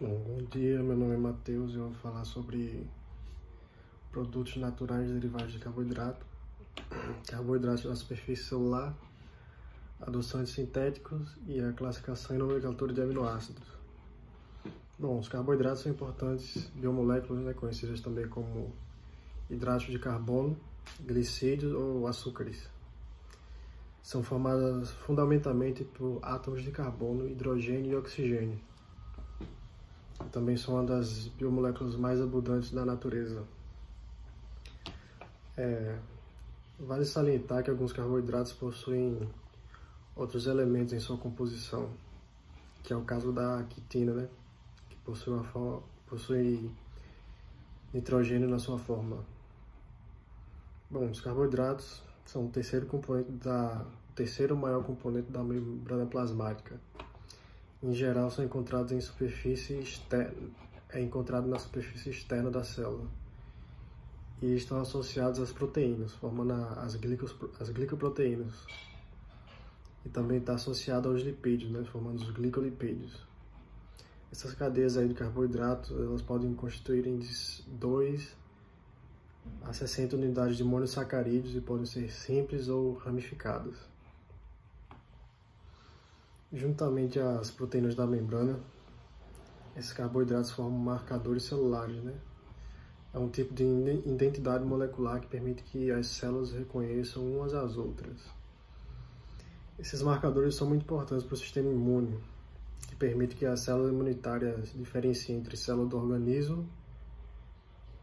Bom dia, meu nome é Matheus e eu vou falar sobre produtos naturais derivados de carboidrato, carboidratos da superfície celular, adoçantes sintéticos e a classificação e nomenclatura de aminoácidos. Bom, os carboidratos são importantes biomoléculas, conhecidas também como hidratos de carbono, glicídios ou açúcares. São formadas fundamentalmente por átomos de carbono, hidrogênio e oxigênio. Também são uma das biomoléculas mais abundantes da natureza. Vale salientar que alguns carboidratos possuem outros elementos em sua composição, que é o caso da quitina, que possui nitrogênio na sua forma. Bom, os carboidratos são o terceiro maior componente da membrana plasmática. Em geral, são encontrados na superfície externa da célula e estão associados às proteínas, formando as glicoproteínas. E também está associado aos lipídios, formando os glicolipídios. Essas cadeias aí de carboidratos, elas podem constituir em 2 a 60 unidades de monossacarídeos e podem ser simples ou ramificadas. Juntamente às proteínas da membrana, esses carboidratos formam marcadores celulares, É um tipo de identidade molecular que permite que as células reconheçam umas às outras. Esses marcadores são muito importantes para o sistema imune, que permite que as células imunitárias diferenciem entre células do organismo,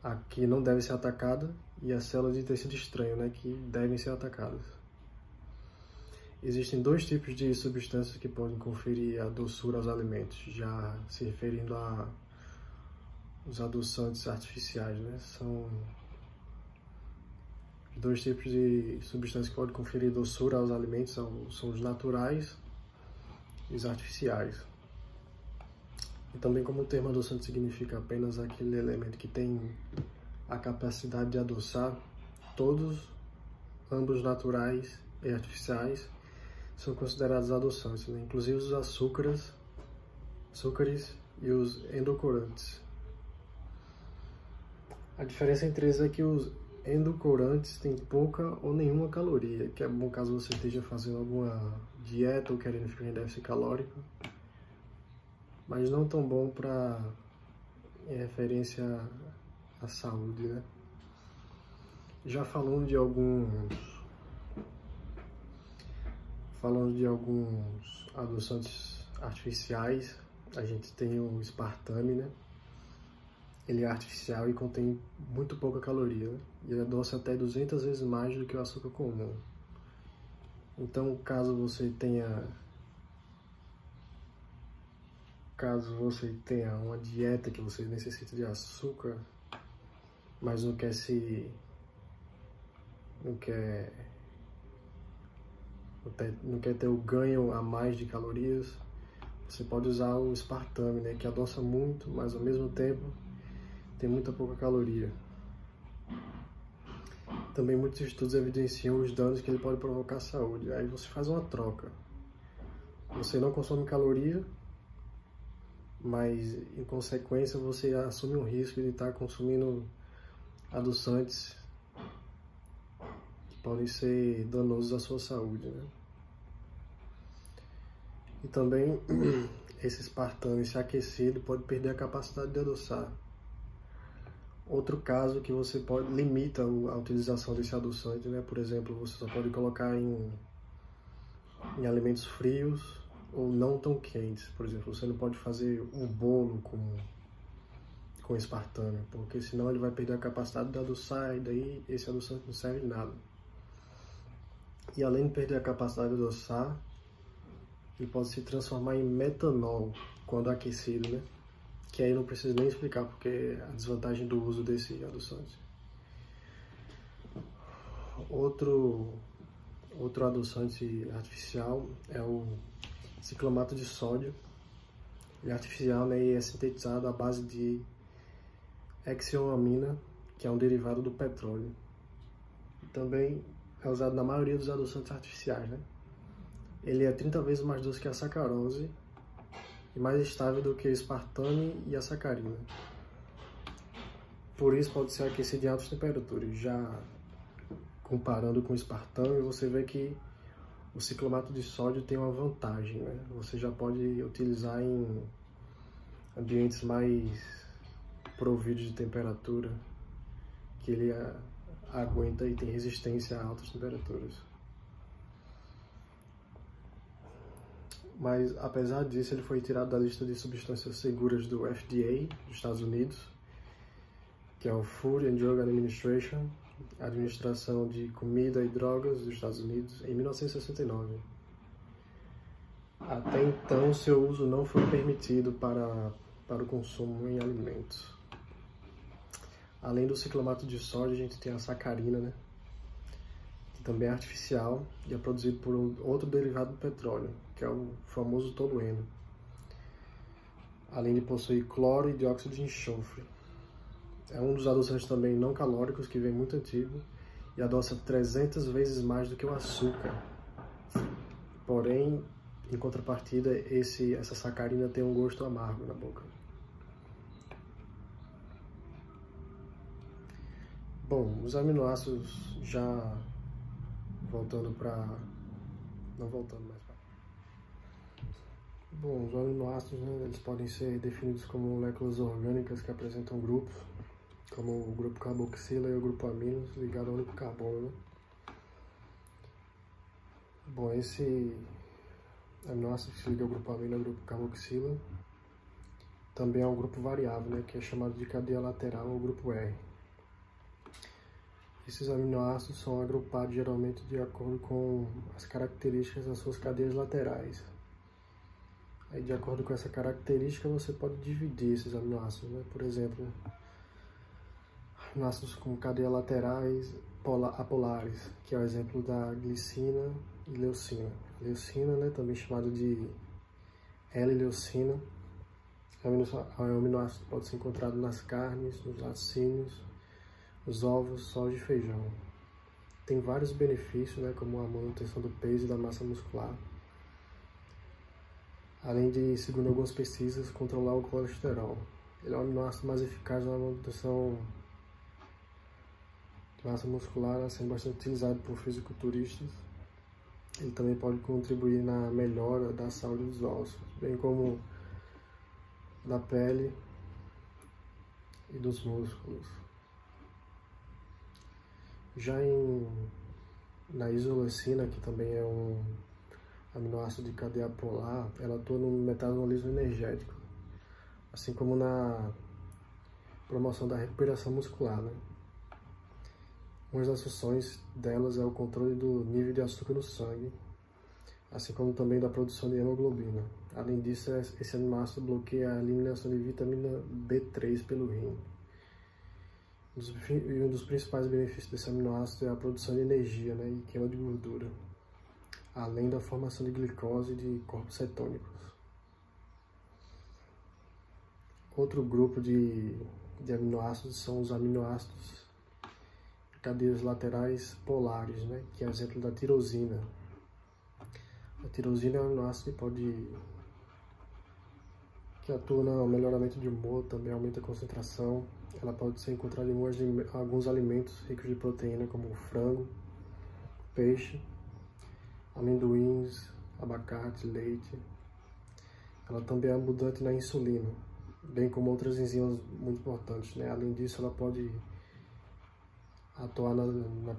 a que não deve ser atacada, e as células de tecido estranho, que devem ser atacadas. Existem 2 tipos de substâncias que podem conferir a doçura aos alimentos, já se referindo aos adoçantes artificiais, São 2 tipos de substâncias que podem conferir doçura aos alimentos, são os naturais e os artificiais. E também, como o termo adoçante significa apenas aquele elemento que tem a capacidade de adoçar, ambos naturais e artificiais, são considerados adoçantes, inclusive os açúcares e os edulcorantes. A diferença entre eles é que os edulcorantes têm pouca ou nenhuma caloria, que é bom caso você esteja fazendo alguma dieta ou querendo ficar em déficit calórico, mas não tão bom em referência à saúde, Já falando de alguns adoçantes artificiais, a gente tem o aspartame, Ele é artificial e contém muito pouca caloria, E ele adoça até 200 vezes mais do que o açúcar comum. Então, caso você tenha uma dieta que você necessita de açúcar, mas não quer ter o ganho a mais de calorias, você pode usar o aspartame, que adoça muito, mas ao mesmo tempo tem muita pouca caloria. Também muitos estudos evidenciam os danos que ele pode provocar à saúde. Aí você faz uma troca. Você não consome caloria, mas em consequência você assume um risco de estar consumindo adoçantes que podem ser danosos à sua saúde, E também esse aspartame, se aquecido, pode perder a capacidade de adoçar. Outro caso que você limita a utilização desse adoçante, Por exemplo, você só pode colocar em alimentos frios ou não tão quentes. Por exemplo, você não pode fazer um bolo com aspartame, porque senão ele vai perder a capacidade de adoçar e daí esse adoçante não serve de nada. E além de perder a capacidade de adoçar, ele pode se transformar em metanol quando aquecido, Que aí não preciso nem explicar porque a desvantagem do uso desse adoçante. Outro adoçante artificial é o ciclamato de sódio. Ele é artificial, e é sintetizado à base de hexioamina, que é um derivado do petróleo. Também é usado na maioria dos adoçantes artificiais, Ele é 30 vezes mais doce que a sacarose e mais estável do que o espartame e a sacarina. Por isso pode ser aquecido em altas temperaturas. Já comparando com o espartame, você vê que o ciclomato de sódio tem uma vantagem, né? Você já pode utilizar em ambientes mais providos de temperatura, que ele aguenta e tem resistência a altas temperaturas. Mas apesar disso, ele foi tirado da lista de substâncias seguras do FDA dos Estados Unidos, que é o Food and Drug Administration, a Administração de Comida e Drogas dos Estados Unidos, em 1969. Até então, seu uso não foi permitido para o consumo em alimentos. Além do ciclomato de sódio, a gente tem a sacarina, né? Que também é artificial e é produzido por outro derivado do petróleo, que é o famoso tolueno. Além de possuir cloro e dióxido de enxofre. É um dos adoçantes também não calóricos, que vem muito antigo, e adoça 300 vezes mais do que o açúcar. Porém, em contrapartida, essa sacarina tem um gosto amargo na boca. Bom, os aminoácidos já voltando para... não voltando mais para... Bom, os aminoácidos, né, eles podem ser definidos como moléculas orgânicas que apresentam grupos, como o grupo carboxila e o grupo aminos ligado ao único carbono, né? Bom, esse aminoácido que se liga ao grupo amino e ao grupo carboxila também é um grupo variável, né, que é chamado de cadeia lateral, ou grupo R. Esses aminoácidos são agrupados geralmente de acordo com as características das suas cadeias laterais. Aí, de acordo com essa característica, você pode dividir esses aminoácidos, né? Por exemplo, aminoácidos com cadeias laterais apolares, que é o exemplo da glicina e leucina. Leucina, né, também chamada de L-leucina, é um aminoácido que pode ser encontrado nas carnes, nos laticínios, nos ovos, soja e feijão. Tem vários benefícios, né, como a manutenção do peso e da massa muscular. Além de, segundo algumas pesquisas, controlar o colesterol. Ele é o aminoácido mais eficaz na manutenção de massa muscular, sendo bastante utilizado por fisiculturistas. Ele também pode contribuir na melhora da saúde dos ossos, bem como da pele e dos músculos. Já na isoleucina, que também é um aminoácido de cadeia polar, ela atua no metabolismo energético, assim como na promoção da recuperação muscular, né? Uma das funções delas é o controle do nível de açúcar no sangue, assim como também da produção de hemoglobina. Além disso, esse aminoácido bloqueia a eliminação de vitamina B3 pelo rim. E um dos principais benefícios desse aminoácido é a produção de energia, né, e queima de gordura, além da formação de glicose e de corpos cetônicos. Outro grupo de aminoácidos são os aminoácidos cadeias laterais polares, né, que é o exemplo da tirosina. A tirosina é um aminoácido que atua no melhoramento de humor, também aumenta a concentração. Ela pode ser encontrada em alguns alimentos ricos de proteína, como frango, peixe, amendoins, abacate, leite. Ela também é abundante na insulina, bem como outras enzimas muito importantes, né? Além disso, ela pode atuar na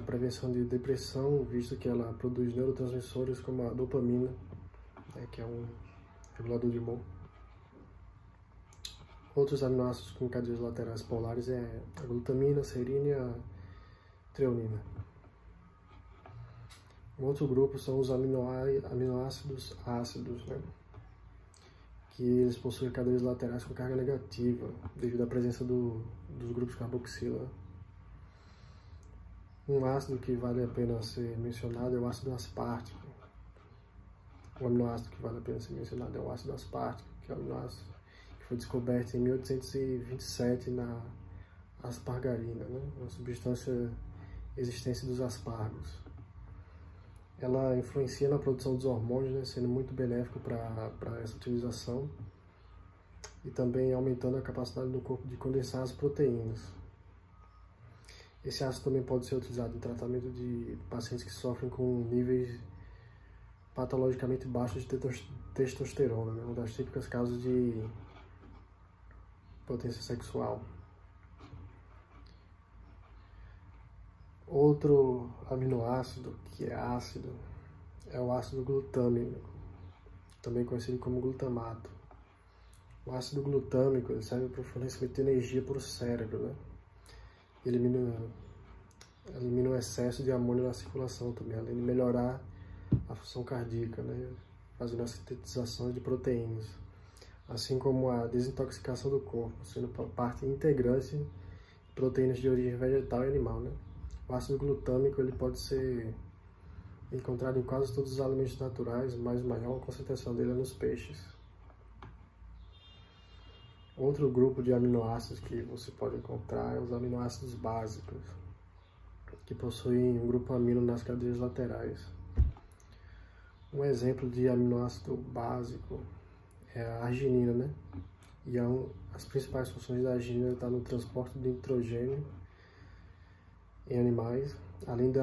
prevenção de depressão, visto que ela produz neurotransmissores como a dopamina, né, que é um regulador de humor. Outros aminoácidos com cadeias laterais polares é a glutamina, a serina e a treonina. Um outro grupo são os aminoácidos ácidos, né, que eles possuem cadeias laterais com carga negativa, devido à presença dos grupos carboxila. Um ácido que vale a pena ser mencionado é o ácido aspartico. O aminoácido que vale a pena ser mencionado é o ácido aspartico, que é o aminoácido que foi descoberto em 1827 na aspargarina, né? Uma substância existente dos aspargos. ela influencia na produção dos hormônios, né, sendo muito benéfico para essa utilização, e também aumentando a capacidade do corpo de condensar as proteínas. Esse ácido também pode ser utilizado em tratamento de pacientes que sofrem com níveis patologicamente baixos de testosterona, né, uma das típicas causas de potência sexual. Outro aminoácido que é ácido é o ácido glutâmico, também conhecido como glutamato. O ácido glutâmico ele serve para o fornecimento de energia para o cérebro, né? Elimina o excesso de amônio na circulação também, além de melhorar a função cardíaca, né? Fazendo a sintetização de proteínas, assim como a desintoxicação do corpo, sendo parte integrante de proteínas de origem vegetal e animal, né? O ácido glutâmico ele pode ser encontrado em quase todos os alimentos naturais, mas maior concentração dele é nos peixes. Outro grupo de aminoácidos que você pode encontrar é os aminoácidos básicos, que possuem um grupo amino nas cadeias laterais. Um exemplo de aminoácido básico é a arginina, né? E as principais funções da arginina estão no transporte de nitrogênio em animais, além de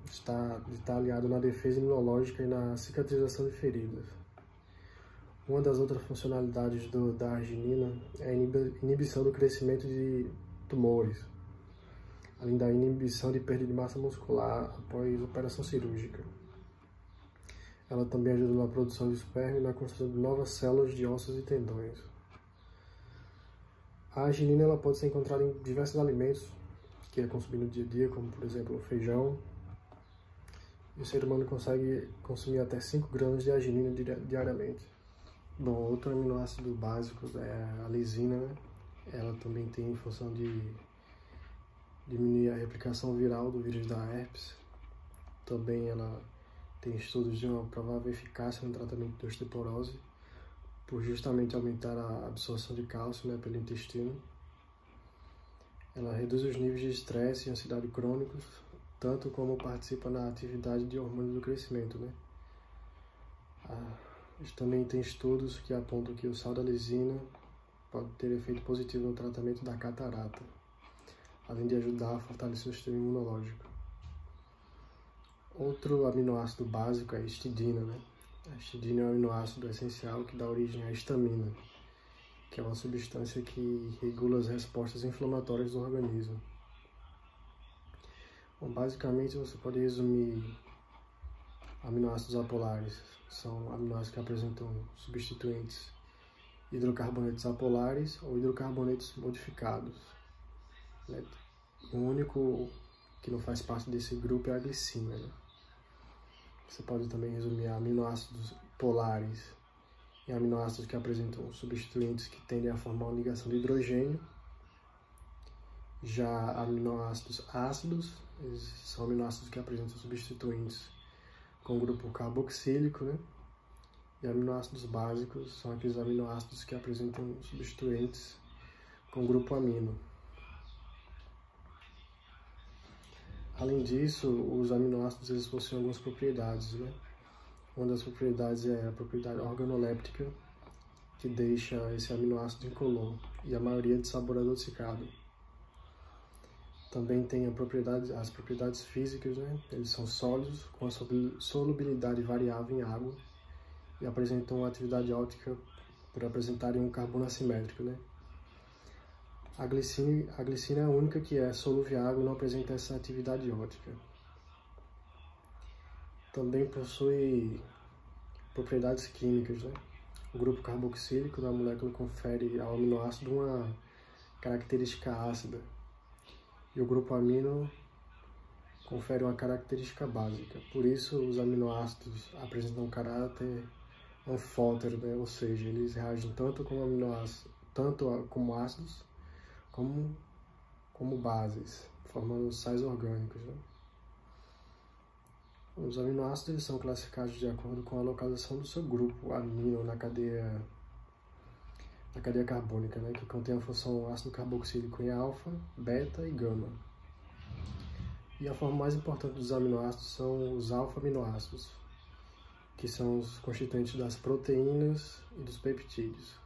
estar aliado na defesa imunológica e na cicatrização de feridas. Uma das outras funcionalidades da arginina é a inibição do crescimento de tumores, além da inibição de perda de massa muscular após operação cirúrgica. Ela também ajuda na produção de esperma e na construção de novas células de ossos e tendões. A arginina ela pode ser encontrada em diversos alimentos que é consumido no dia a dia, como por exemplo o feijão. E o ser humano consegue consumir até 5 gramas de arginina diariamente. Bom, outro aminoácido básico é a lisina, né? Ela também tem função de diminuir a replicação viral do vírus da herpes. Também ela tem estudos de uma provável eficácia no tratamento de osteoporose, por justamente aumentar a absorção de cálcio, né, pelo intestino. Ela reduz os níveis de estresse e ansiedade crônicos, tanto como participa na atividade de hormônios do crescimento, né? Também tem estudos que apontam que o sal da lisina pode ter efeito positivo no tratamento da catarata, além de ajudar a fortalecer o sistema imunológico. Outro aminoácido básico é a histidina, né? A histidina é um aminoácido essencial que dá origem à histamina, que é uma substância que regula as respostas inflamatórias do organismo. Bom, basicamente, você pode resumir aminoácidos apolares. São aminoácidos que apresentam substituintes hidrocarbonetos apolares ou hidrocarbonetos modificados, né? O único que não faz parte desse grupo é a glicina, né? Você pode também resumir aminoácidos polares em aminoácidos que apresentam substituintes que tendem a formar uma ligação de hidrogênio. Já aminoácidos ácidos, eles são aminoácidos que apresentam substituintes com o grupo carboxílico, né? E aminoácidos básicos são aqueles aminoácidos que apresentam substituintes com o grupo amino. Além disso, os aminoácidos eles possuem algumas propriedades, né? Uma das propriedades é a propriedade organoléptica, que deixa esse aminoácido incolor, e a maioria de sabor adocicado. Também tem as propriedades físicas, né? Eles são sólidos, com a solubilidade variável em água, e apresentam uma atividade óptica por apresentarem um carbono assimétrico, né? A glicina é a única que é solúvel em água e não apresenta essa atividade óptica. Também possui propriedades químicas, né? O grupo carboxílico da molécula confere ao aminoácido uma característica ácida, e o grupo amino confere uma característica básica. Por isso, os aminoácidos apresentam um caráter anfótero, né? Ou seja, eles reagem tanto como ácidos como bases, formando sais orgânicos, né? Os aminoácidos eles são classificados de acordo com a localização do seu grupo amino na cadeia carbônica, né? Que contém a função ácido carboxílico em alfa, beta e gama. E a forma mais importante dos aminoácidos são os alfa-aminoácidos, que são os constituintes das proteínas e dos peptídeos.